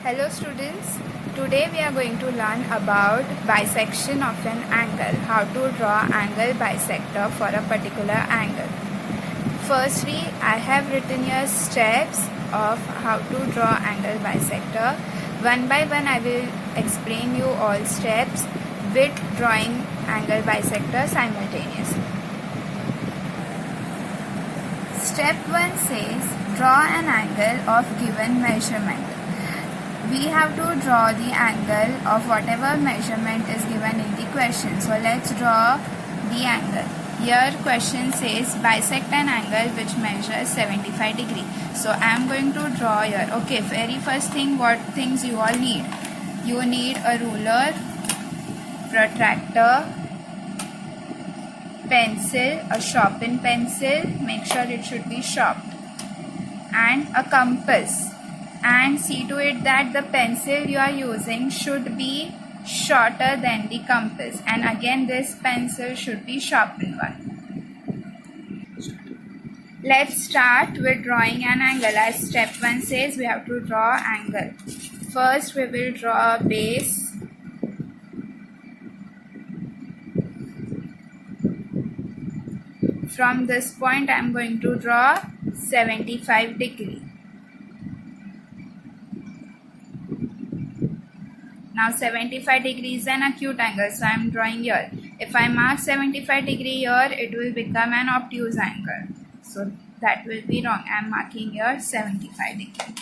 Hello students, today we are going to learn about bisection of an angle, how to draw angle bisector for a particular angle. Firstly, I have written here steps of how to draw angle bisector. One by one I will explain you all steps with drawing angle bisector simultaneously. Step 1 says draw an angle of given measurement. We have to draw the angle of whatever measurement is given in the question. So let's draw the angle. Here question says bisect an angle which measures 75 degree. So I am going to draw here. Okay, very first thing, what things you all need? You need a ruler, protractor, pencil, a sharpened pencil, make sure it should be sharp, and a compass. And see to it that the pencil you are using should be shorter than the compass, and again this pencil should be sharpened one. Let's start with drawing an angle. As step 1 says, we have to draw angle. First we will draw a base. From this point I am going to draw 75 degree. Now 75 degree is an acute angle, so I am drawing here. If I mark 75 degree here, it will become an obtuse angle. So that will be wrong. I am marking here 75 degree.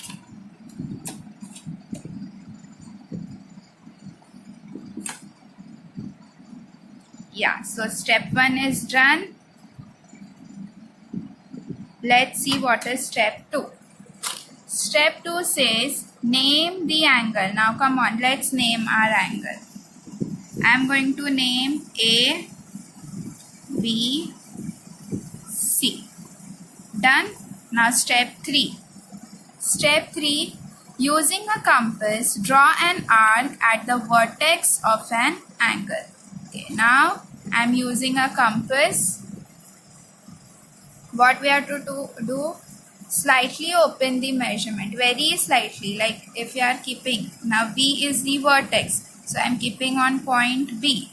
Yeah, so step 1 is done. Let's see what is step 2. Step 2 says name the angle. Now come on, let's name our angle. I am going to name A, B, C. Done. Now step 3. Step 3, using a compass, draw an arc at the vertex of an angle. Okay, now I am using a compass. What we have to do? Slightly open the measurement, very slightly, like if you are keeping, now B is the vertex, so I am keeping on point B,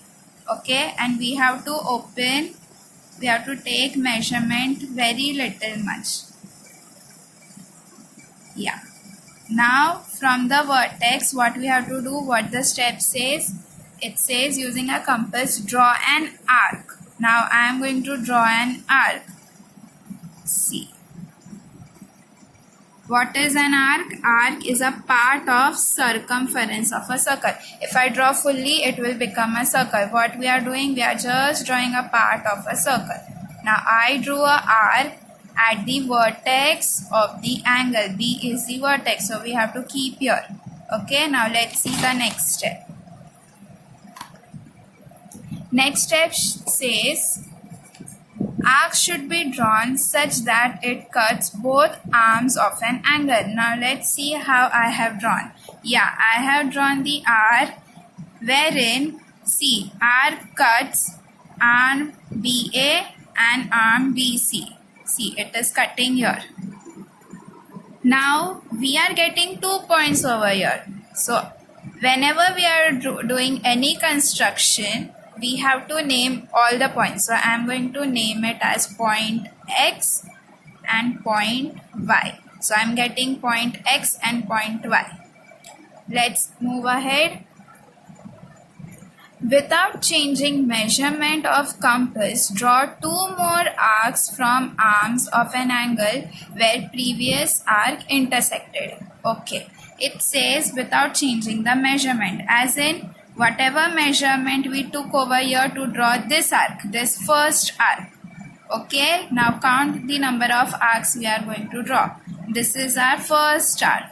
okay, and we have to open, we have to take measurement very little much. Yeah, now from the vertex what we have to do, what the step says, it says using a compass draw an arc. Now I am going to draw an arc. See, what is an arc? Arc is a part of circumference of a circle. If I draw fully, it will become a circle. What we are doing? We are just drawing a part of a circle. Now I drew a arc at the vertex of the angle. B is the vertex, so we have to keep here. Okay, now let's see the next step. Next step says arc should be drawn such that it cuts both arms of an angle. Now let's see how I have drawn. Yeah, I have drawn the arc wherein, see, arc cuts arm BA and arm BC. See, it is cutting here. Now we are getting 2 points over here. So whenever we are doing any construction, we have to name all the points. So I am going to name it as point X and point Y. So I am getting point X and point Y. Let's move ahead. Without changing measurement of compass, draw 2 more arcs from arms of an angle where previous arc intersected. Okay, it says without changing the measurement, as in whatever measurement we took over here to draw this arc, this first arc. Okay, now count the number of arcs we are going to draw. This is our first arc.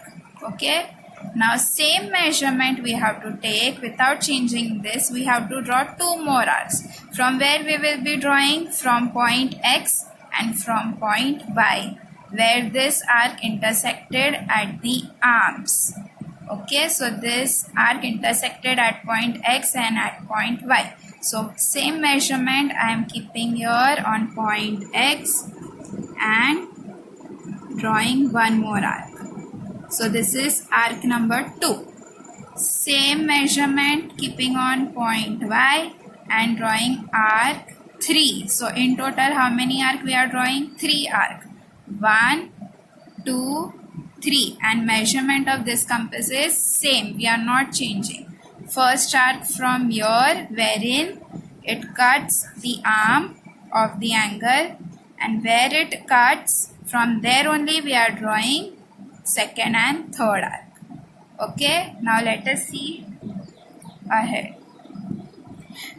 Okay, now same measurement we have to take. Without changing this, we have to draw 2 more arcs. From where we will be drawing? From point X and from point Y, where this arc intersected at the arms. Okay, so this arc intersected at point X and at point Y. So same measurement I am keeping here on point X and drawing 1 more arc. So this is arc number 2. Same measurement keeping on point Y and drawing arc 3. So in total how many arc we are drawing? 3 arc. 1, 2, 3, and measurement of this compass is same. We are not changing. First arc from here wherein it cuts the arm of the angle, and where it cuts from there only we are drawing second and third arc. Okay, now let us see ahead.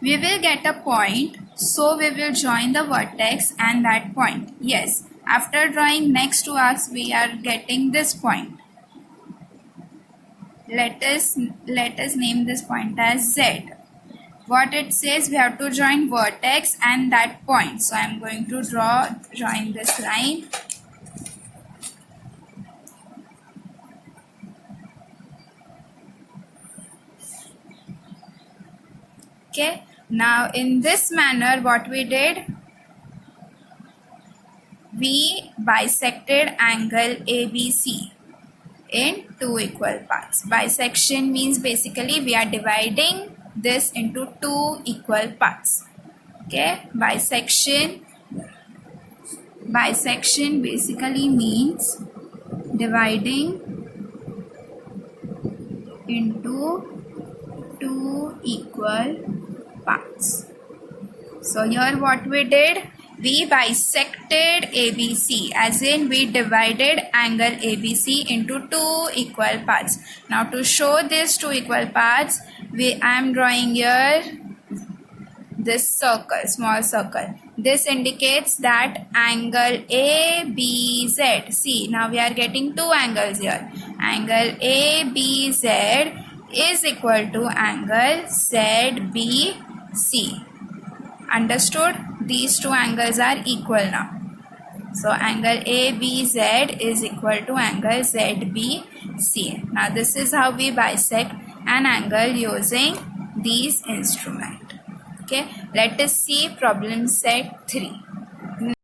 We will get a point, so we will join the vertex and that point. Yes, after drawing next two arcs we are getting this point. Let us name this point as Z. What it says, we have to join vertex and that point. So I am going to join this line. Okay, now in this manner what we did, we bisected angle ABC in two equal parts. Bisection means basically we are dividing this into two equal parts. Okay, bisection basically means dividing into two equal parts. So here what we did, we bisected ABC, as in we divided angle ABC into two equal parts. Now to show these two equal parts, I am drawing here this circle, small circle. This indicates that angle ABZ. See, now we are getting two angles here. Angle ABZ is equal to angle ZBC. Understood? These two angles are equal now. So angle ABZ is equal to angle ZBC. Now this is how we bisect an angle using these instruments. Okay, let us see problem set 3.